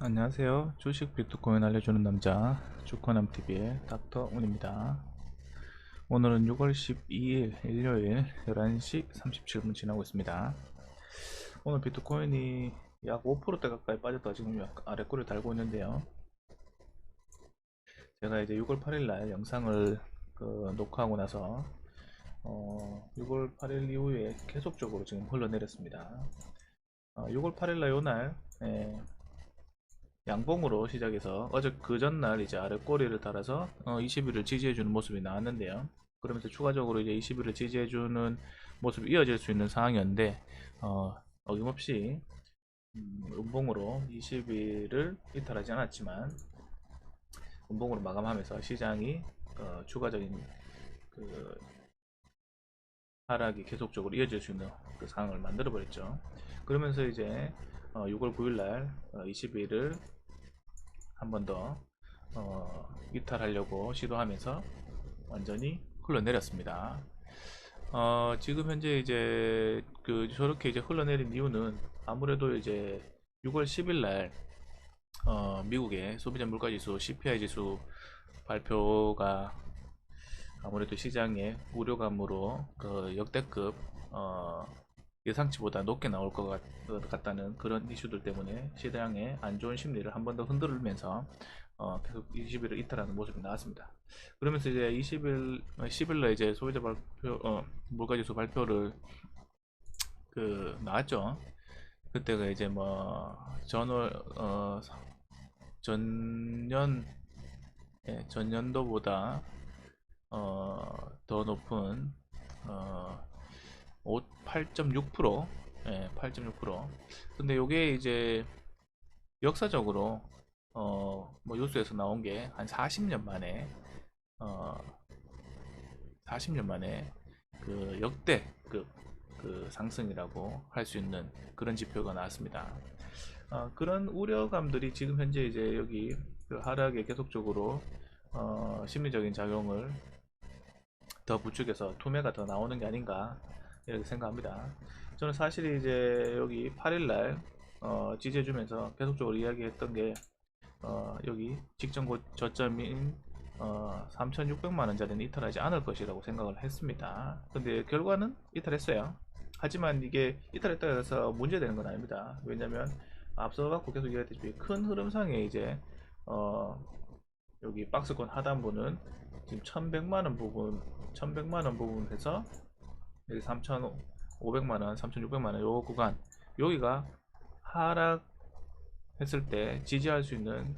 안녕하세요. 주식 비트코인 알려주는 남자 주코남TV의 닥터운입니다. 오늘은 6월 12일 일요일 11시 37분 지나고 있습니다. 오늘 비트코인이 약 5%대 가까이 빠졌다가 지금 아래 꼬리를 달고 있는데요. 제가 이제 6월 8일 날 영상을 녹화하고 나서 6월 8일 이후에 계속적으로 지금 흘러내렸습니다. 6월 8일 날 요날 양봉으로 시작해서 어제 그 전날 이제 아래 꼬리를 달아서 20일을 지지해주는 모습이 나왔는데요. 그러면서 추가적으로 이제 20일을 지지해주는 모습이 이어질 수 있는 상황이었는데 어김없이 음봉으로 20일을 이탈하지 않았지만 음봉으로 마감하면서 시장이 추가적인 그 하락이 계속적으로 이어질 수 있는 그 상황을 만들어 버렸죠. 그러면서 이제 6월 9일 날 20일을 한 번 더 이탈하려고 시도하면서 완전히 흘러내렸습니다. 지금 현재 이제 저렇게 이제 흘러내린 이유는 아무래도 이제 6월 10일 날 미국의 소비자 물가지수 CPI 지수 발표가 아무래도 시장의 우려감으로 그 역대급 예상치보다 높게 나올 것 같다는 그런 이슈들 때문에 시장의 안 좋은 심리를 한 번 더 흔들면서 계속 20일을 이탈하는 모습이 나왔습니다. 그러면서 이제 10일날 이제 소비자 발표, 물가지수 발표를 나왔죠. 그때가 이제 뭐 전년 전년도보다 더 높은 8.6%, 8.6%. 근데 요게 이제 역사적으로 뭐 뉴스에서 나온 게 한 40년 만에 어 40년 만에 그 역대급 그 상승이라고 할 수 있는 그런 지표가 나왔습니다. 그런 우려감들이 지금 현재 이제 여기 그 하락에 계속적으로 심리적인 작용을 더 부추겨서 투매가 더 나오는 게 아닌가 이렇게 생각합니다. 저는 사실 이제 여기 8일날 지지해주면서 계속적으로 이야기했던 게 여기 직전 저점인 3,600만원짜리는 이탈하지 않을 것이라고 생각을 했습니다. 근데 결과는 이탈했어요. 하지만 이게 이탈했다고 해서 문제되는 건 아닙니다. 왜냐면 앞서 갖고 계속 이야기했듯이 큰 흐름상에 이제 어, 여기 박스권 하단부는 지금 1100만원 부분 1100만원 부분에서 여기 3500만원 3600만원 요 구간 여기가 하락했을 때 지지할 수 있는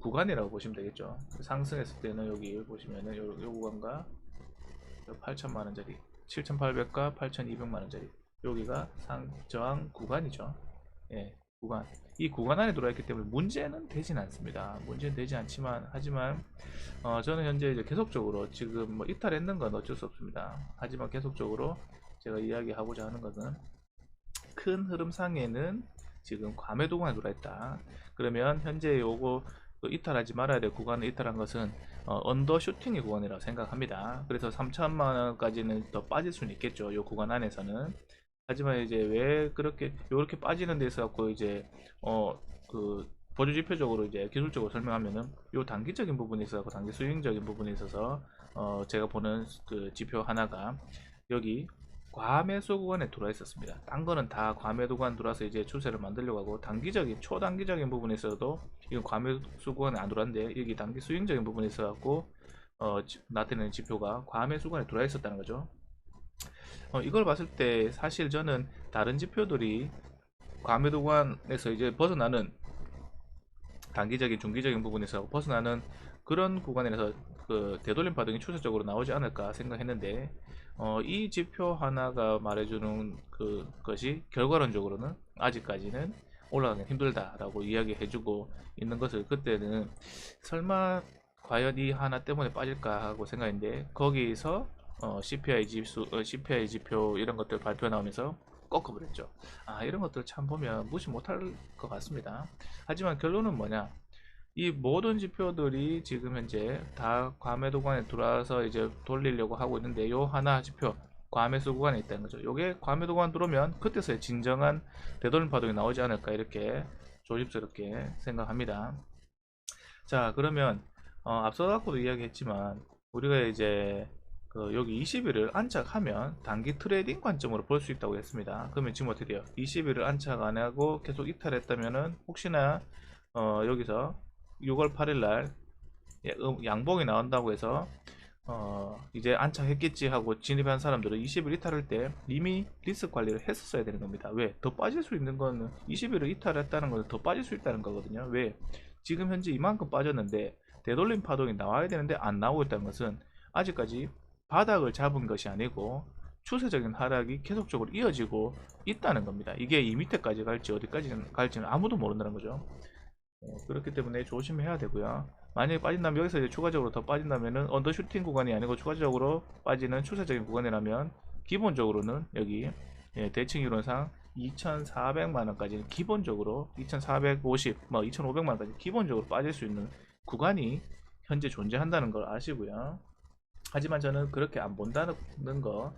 구간이라고 보시면 되겠죠. 상승했을 때는 여기 보시면은 요 구간과 8천만원짜리 7800과 8200만원짜리 여기가 저항 구간이죠. 구간 이 구간 안에 들어있기 때문에 문제는 되진 않습니다. 문제는 되지 않지만 하지만 저는 현재 이제 계속적으로 지금 뭐 이탈했는 건 어쩔 수 없습니다. 하지만 계속적으로 제가 이야기하고자 하는 것은 큰 흐름상에는 지금 과매도 구간에 들어있다. 그러면 현재 요거 이탈하지 말아야 될 구간을 이탈한 것은 언더슈팅의 구간이라고 생각합니다. 그래서 3천만원까지는 더 빠질 수는 있겠죠. 요 구간 안에서는. 하지만 이제 왜 그렇게 요렇게 빠지는 데서 갖고 이제 보조 지표적으로 이제 기술적으로 설명하면은 요 단기적인 부분에 있어서 단기 스윙적인 부분에 있어서 제가 보는 그 지표 하나가 여기 과매수 구간에 들어와 있었습니다. 딴 거는 다 과매도 구간 들어와서 이제 추세를 만들려고 하고 단기적인 초단기적인 부분에 있어도 이건 과매수 구간에 안 들어왔는데 여기 단기 스윙적인 부분에 있어 갖고 나타내는 지표가 과매수 구간에 들어와 있었다는 거죠. 이걸 봤을 때 사실 저는 다른 지표들이 과매도 구간에서 이제 벗어나는 단기적인 중기적인 부분에서 벗어나는 그런 구간에서 그 되돌림 파동이 추세적으로 나오지 않을까 생각했는데 이 지표 하나가 말해주는 것이 결과론적으로는 아직까지는 올라가기 힘들다라고 이야기해주고 있는 것을 그때는 설마 과연 이 하나 때문에 빠질까 하고 생각했는데 거기서 CPI 지수, CPI 지표 이런 것들 발표 나오면서 꺾어버렸죠. 이런 것들 참 보면 무시 못할 것 같습니다. 하지만 결론은 뭐냐? 이 모든 지표들이 지금 현재 다 과매도관에 들어와서 이제 돌리려고 하고 있는데 요 하나 지표 과매수 구간에 있다는 거죠. 요게 과매도 구간 들어오면 그때서야 진정한 되돌림 파동이 나오지 않을까 이렇게 조심스럽게 생각합니다. 자, 그러면 앞서 갖고도 이야기했지만 우리가 이제 여기 20일을 안착하면 단기 트레이딩 관점으로 볼 수 있다고 했습니다. 그러면 지금 어떻게 돼요? 20일을 안착 안 하고 계속 이탈했다면은 혹시나 여기서 6월 8일 날 양봉이 나온다고 해서 이제 안착했겠지 하고 진입한 사람들은 20일 이탈할 때 이미 리스크 관리를 했었어야 되는 겁니다. 왜? 더 빠질 수 있는 거는 20일을 이탈했다는 것은 더 빠질 수 있다는 거거든요. 왜? 지금 현재 이만큼 빠졌는데 되돌림 파동이 나와야 되는데 안 나오고 있다는 것은 아직까지 바닥을 잡은 것이 아니고 추세적인 하락이 계속적으로 이어지고 있다는 겁니다. 이게 이 밑에까지 갈지 어디까지 갈지는 아무도 모른다는 거죠. 그렇기 때문에 조심해야 되고요. 만약에 빠진다면 여기서 이제 추가적으로 더 빠진다면은 언더슈팅 구간이 아니고 추가적으로 빠지는 추세적인 구간이라면 기본적으로는 여기 대칭 이론상 2,400만원까지는 기본적으로 2,450, 뭐 2,500만원까지 기본적으로 빠질 수 있는 구간이 현재 존재한다는 걸 아시고요. 하지만 저는 그렇게 안 본다는 거,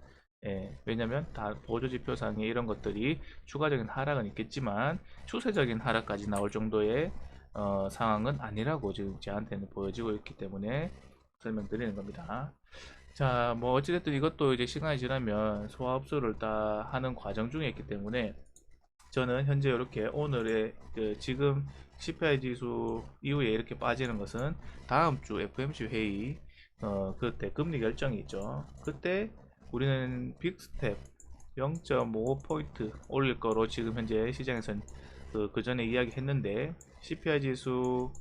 왜냐면 다 보조지표상에 이런 것들이 추가적인 하락은 있겠지만 추세적인 하락까지 나올 정도의 상황은 아니라고 지금 저한테는 보여지고 있기 때문에 설명드리는 겁니다. 자, 뭐 어찌됐든 이것도 이제 시간이 지나면 소화 흡수를 다 하는 과정 중에 있기 때문에 저는 현재 이렇게 오늘의 지금 CPI 지수 이후에 이렇게 빠지는 것은 다음 주 FOMC 회의 그때 금리 결정이 있죠. 그때 우리는 빅스텝 0.5포인트 올릴 거로 지금 현재 시장에서는 그 전에 이야기했는데 CPI 지수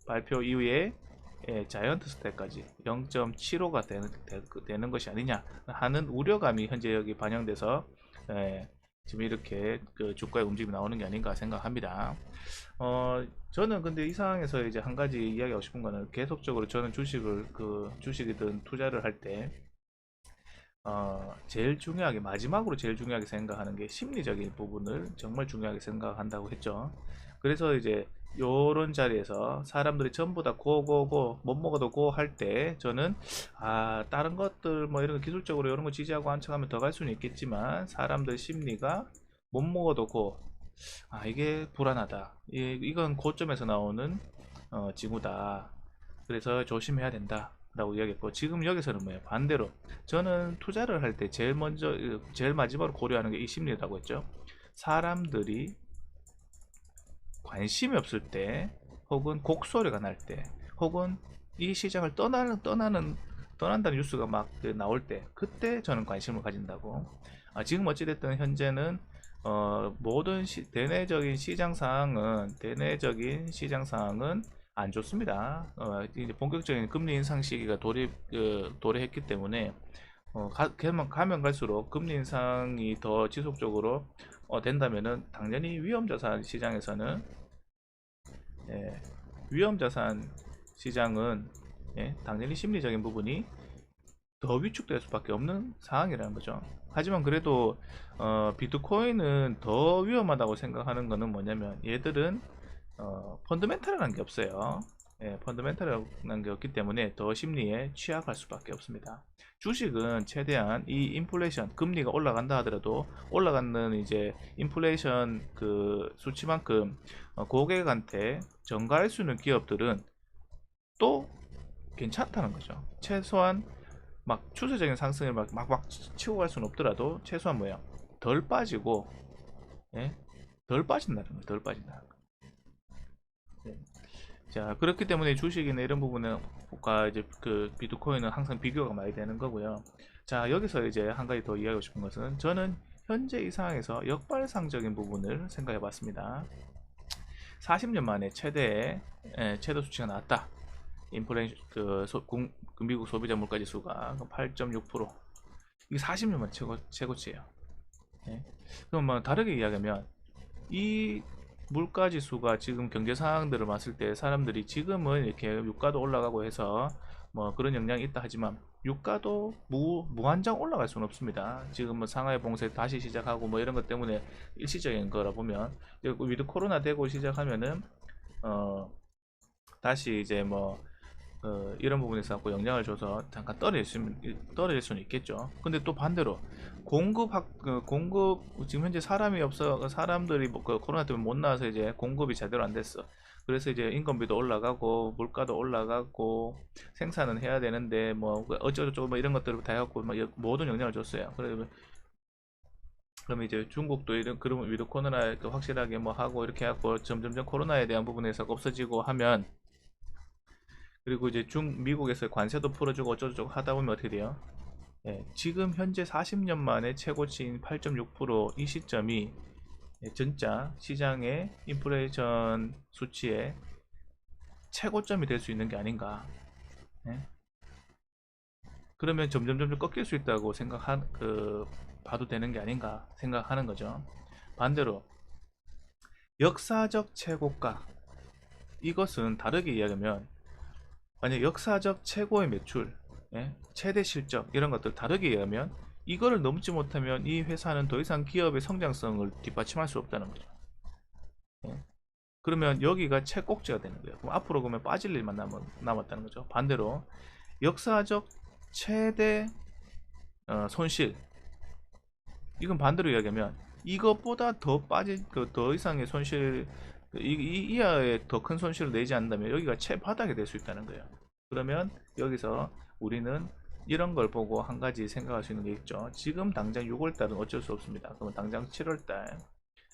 발표 이후에 자이언트 스텝까지 0.75가 되는 것이 아니냐 하는 우려감이 현재 여기 반영돼서 지금 이렇게 주가의 움직임이 나오는 게 아닌가 생각합니다. 저는 근데 이 상황에서 이제 한 가지 이야기하고 싶은 거는 계속적으로 저는 주식이든 투자를 할 때 제일 중요하게 마지막으로 제일 중요하게 생각하는 게 심리적인 부분을 정말 중요하게 생각한다고 했죠. 그래서 이제 요런 자리에서 사람들이 전부 다 고고고 못 먹어도 고 할 때 저는 다른 것들 뭐 이런 거 기술적으로 이런 거 지지하고 안착하면 더 갈 수는 있겠지만 사람들 심리가 못 먹어도 고 이게 불안하다 이건 고점에서 나오는 징후다 그래서 조심해야 된다 라고 이야기했고 지금 여기서는 뭐예요 반대로 저는 투자를 할 때 제일 마지막으로 고려하는 게 이 심리라고 했죠. 사람들이 관심이 없을 때 혹은 곡소리가 날 때 혹은 이 시장을 떠난다는 뉴스가 막 나올 때 그때 저는 관심을 가진다고. 지금 어찌됐든 현재는 모든 대내적인 시장 상황은 안 좋습니다. 이제 본격적인 금리 인상 시기가 도래했기 때문에 가면 갈수록 금리 인상이 더 지속적으로 된다면은 당연히 위험자산 시장에서는 위험자산 시장은 당연히 심리적인 부분이 더 위축될 수밖에 없는 상황이라는 거죠. 하지만 그래도 비트코인은 더 위험하다고 생각하는 것은 뭐냐면 얘들은 펀더멘탈이라는 게 없어요. 펀더멘탈이라는 게 없기 때문에 더 심리에 취약할 수밖에 없습니다. 주식은 최대한 이 인플레이션 금리가 올라간다 하더라도 올라가는 이제 인플레이션 그 수치만큼 고객한테 전가할 수 있는 기업들은 또 괜찮다는 거죠. 최소한 막 추세적인 상승을 막 치고 갈 수는 없더라도 최소한 뭐예요? 덜 빠지고 덜 빠진다는 거예요. 덜 빠진다는 거. 자, 그렇기 때문에 주식이나 이런 부분은 이제 그 비트코인은 항상 비교가 많이 되는 거고요. 자, 여기서 이제 한 가지 더 이야기하고 싶은 것은 저는 현재 이 상황에서 역발상적인 부분을 생각해 봤습니다. 40년 만에 최대 수치가 나왔다. 인플레이션 미국 소비자 물가 지수가 8.6%. 이게 40년 만에 최고치예요. 그럼 뭐 다르게 이야기하면 이 물가 지수가 지금 경제 상황들을 봤을 때 사람들이 지금은 이렇게 유가도 올라가고 해서 뭐 그런 영향이 있다 하지만 유가도 무한정 올라갈 수는 없습니다. 지금 뭐 상하이 봉쇄 다시 시작하고 뭐 이런 것 때문에 일시적인 거라 보면 위드 코로나 되고 시작하면은 다시 이제 뭐 이런 부분에서 갖고 영향을 줘서 잠깐 떨어질 수는 있겠죠. 근데 또 반대로 공급 지금 현재 사람이 없어 사람들이 그 코로나 때문에 못 나와서 이제 공급이 제대로 안 됐어. 그래서 이제 인건비도 올라가고 물가도 올라가고 생산은 해야 되는데 뭐 어쩌고저쩌고 뭐 이런 것들을 다 해갖고 막 모든 영향을 줬어요. 그러면 이제 중국도 이런 그러면 위드 코로나 확실하게 뭐 하고 이렇게 해갖고 점점점 코로나에 대한 부분에서 없어지고 하면, 그리고 이제 미국에서 관세도 풀어주고 어쩌고저쩌고 하다 보면 어떻게 돼요? 예, 지금 현재 40년 만에 최고치인 8.6%, 이 시점이 진짜 시장의 인플레이션 수치의 최고점이 될 수 있는 게 아닌가. 예? 그러면 점점 꺾일 수 있다고 봐도 되는 게 아닌가 생각하는 거죠. 반대로 역사적 최고가, 이것은 다르게 이야기하면 만약 역사적 최고의 매출, 최대 실적 이런 것들 다르게 이야기하면 이거를 넘지 못하면 이 회사는 더 이상 기업의 성장성을 뒷받침할 수 없다는 거죠. 예. 그러면 여기가 최꼭지가 되는 거예요. 그럼 앞으로 그러면 빠질 일만 남았다는 거죠. 반대로 역사적 최대 손실, 이건 반대로 이야기하면 이것보다 더 이상의 손실, 이하의 더 큰 손실을 내지 않는다면 여기가 최바닥이 될 수 있다는 거예요. 그러면 여기서 우리는 이런 걸 보고 한 가지 생각할 수 있는 게 있죠. 지금 당장 6월달은 어쩔 수 없습니다. 그러면 당장 7월달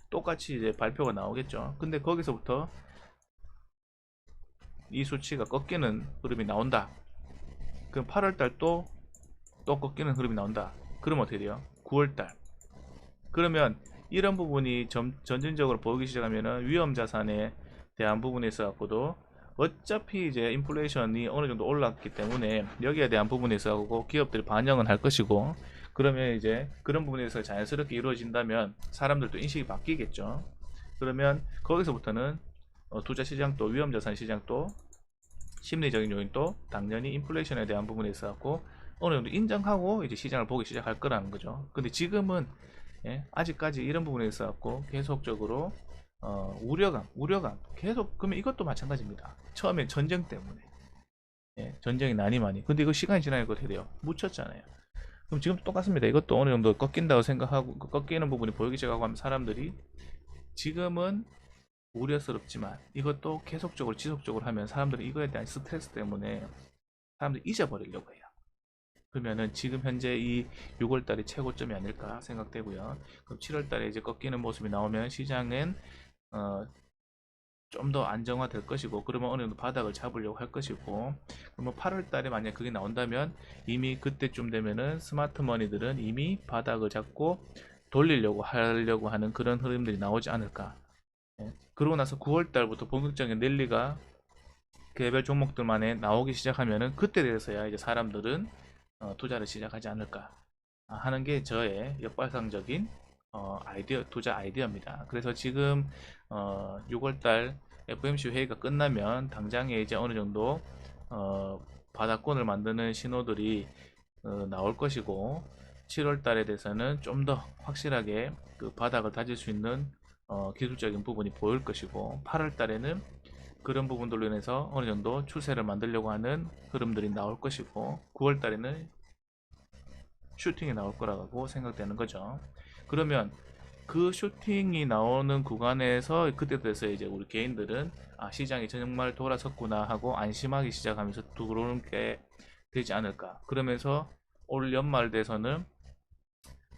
똑같이 이제 발표가 나오겠죠. 근데 거기서부터 이 수치가 꺾이는 흐름이 나온다. 그럼 8월달 또 꺾이는 흐름이 나온다. 그러면 어떻게 돼요? 9월달. 그러면 이런 부분이 점진적으로 보이기 시작하면은 위험 자산에 대한 부분에 있어 갖고도 어차피 이제 인플레이션이 어느 정도 올랐기 때문에 여기에 대한 부분에 있어 갖고 기업들이 반영은 할 것이고, 그러면 이제 그런 부분에서 자연스럽게 이루어진다면 사람들도 인식이 바뀌겠죠. 그러면 거기서부터는 투자 시장도 위험 자산 시장도 심리적인 요인도 당연히 인플레이션에 대한 부분에 있어 갖고 어느 정도 인정하고 이제 시장을 보기 시작할 거라는 거죠. 근데 지금은 아직까지 이런 부분에 있어 갖고 계속적으로 우려감 계속. 그러면 이것도 마찬가지입니다. 처음에 전쟁 때문에 전쟁이 나니 근데 이거 시간이 지나니까 어떻게 돼요? 묻혔잖아요. 그럼 지금도 똑같습니다. 이것도 어느 정도 꺾인다고 생각하고 꺾이는 부분이 보이기 시작하고 하면 사람들이 지금은 우려스럽지만 이것도 계속적으로 지속적으로 하면 사람들이 이거에 대한 스트레스 때문에 사람들이 잊어버리려고 해요. 그러면은 지금 현재 이 6월달이 최고점이 아닐까 생각되고요. 그럼 7월달에 이제 꺾이는 모습이 나오면 시장은 좀 더 안정화될 것이고, 그러면 어느 정도 바닥을 잡으려고 할 것이고, 그러면 8월달에 만약 그게 나온다면 이미 그때쯤 되면은 스마트 머니들은 이미 바닥을 잡고 돌리려고 하는 그런 흐름들이 나오지 않을까. 그러고 나서 9월달부터 본격적인 랠리가 개별 종목들만에 나오기 시작하면은 그때 돼서야 이제 사람들은 투자를 시작하지 않을까 하는 게 저의 역발상적인 투자 아이디어입니다. 그래서 지금 6월달 FOMC 회의가 끝나면 당장에 이제 어느 정도 바닥권을 만드는 신호들이 나올 것이고, 7월달에 대해서는 좀 더 확실하게 그 바닥을 다질 수 있는 기술적인 부분이 보일 것이고, 8월달에는 그런 부분들로 인해서 어느 정도 추세를 만들려고 하는 흐름들이 나올 것이고, 9월달에는 슈팅이 나올 거라고 생각되는 거죠. 그러면 그 슈팅이 나오는 구간에서 그때 돼서 이제 우리 개인들은 시장이 정말 돌아섰구나 하고 안심하기 시작하면서 들어오는 게 되지 않을까. 그러면서 올 연말 돼서는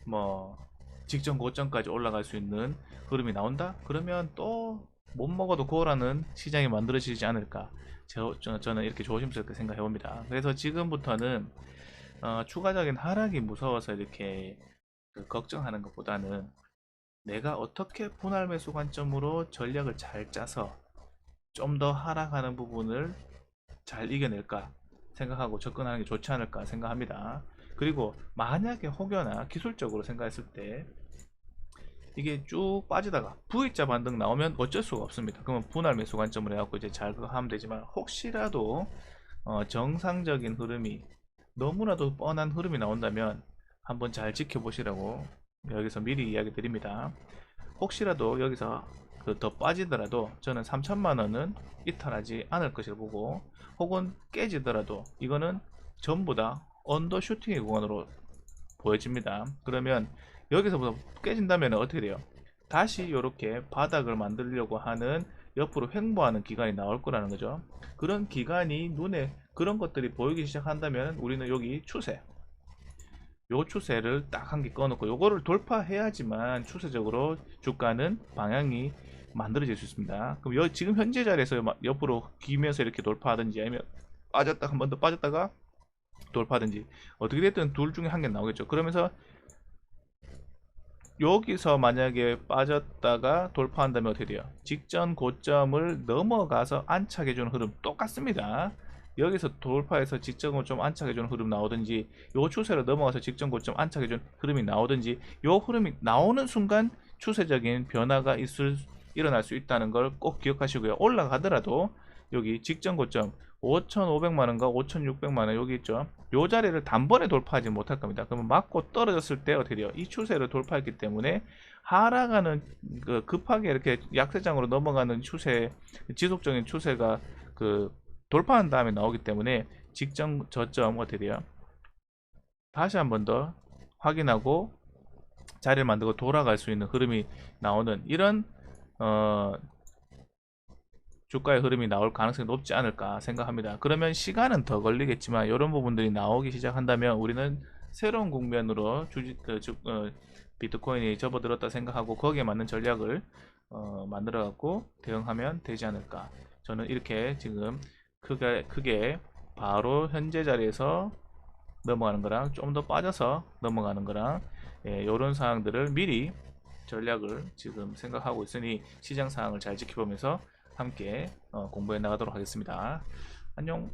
뭐 직전 고점까지 올라갈 수 있는 흐름이 나온다? 그러면 또 못 먹어도 고라는 시장이 만들어지지 않을까. 저는 이렇게 조심스럽게 생각해 봅니다. 그래서 지금부터는 추가적인 하락이 무서워서 이렇게 걱정하는 것보다는 내가 어떻게 분할 매수 관점으로 전략을 잘 짜서 좀 더 하락하는 부분을 잘 이겨낼까 생각하고 접근하는 게 좋지 않을까 생각합니다. 그리고 만약에 혹여나 기술적으로 생각했을 때 이게 쭉 빠지다가 V자 반등 나오면 어쩔 수가 없습니다. 그러면 분할 매수 관점으로 해갖고 이제 잘 하면 되지만, 혹시라도 정상적인 흐름이 너무나도 뻔한 흐름이 나온다면 한번 잘 지켜보시라고 여기서 미리 이야기 드립니다. 혹시라도 여기서 더 빠지더라도 저는 3천만 원은 이탈하지 않을 것이라 보고, 혹은 깨지더라도 이거는 전부 다 언더 슈팅의 구간으로 보여집니다. 그러면 여기서부터 깨진다면 어떻게 돼요? 다시 이렇게 바닥을 만들려고 하는, 옆으로 횡보하는 기간이 나올 거라는 거죠. 그런 기간이 눈에 그런 것들이 보이기 시작한다면 우리는 여기 추세, 요 추세를 딱 한 개 꺼놓고 요거를 돌파해야지만 추세적으로 주가는 방향이 만들어질 수 있습니다. 그럼 지금 현재 자리에서 옆으로 기면서 이렇게 돌파하든지, 아니면 빠졌다 한 번 더 빠졌다가 돌파하든지, 어떻게 됐든 둘 중에 한 개 나오겠죠. 그러면서 여기서 만약에 빠졌다가 돌파한다면 어떻게 돼요? 직전 고점을 넘어가서 안착해주는 흐름 똑같습니다. 여기서 돌파해서 직전 고점 안착해주는 흐름 나오든지, 요 추세로 넘어가서 직전 고점 안착해주는 흐름이 나오든지, 요 흐름이 나오는 순간 추세적인 변화가 일어날 수 있다는 걸 꼭 기억하시고요. 올라가더라도 여기 직전 고점 5,500만원과 5,600만원 여기 있죠. 요 자리를 단번에 돌파하지 못할 겁니다. 그러면 맞고 떨어졌을 때 어떻게 돼요? 이 추세를 돌파했기 때문에 하락하는, 급하게 이렇게 약세장으로 넘어가는 추세, 지속적인 추세가 돌파한 다음에 나오기 때문에 직전 저점 어떻게 돼요? 다시 한 번 더 확인하고 자리를 만들고 돌아갈 수 있는 흐름이 나오는, 이런 주가의 흐름이 나올 가능성이 높지 않을까 생각합니다. 그러면 시간은 더 걸리겠지만 이런 부분들이 나오기 시작한다면 우리는 새로운 국면으로 비트코인이 접어들었다 생각하고 거기에 맞는 전략을 만들어 갖고 대응하면 되지 않을까. 저는 이렇게 지금 크게 바로 현재 자리에서 넘어가는 거랑 좀 더 빠져서 넘어가는 거랑, 이런 사항들을 미리 전략을 지금 생각하고 있으니 시장 상황을 잘 지켜보면서 함께 공부해 나가도록 하겠습니다. 안녕.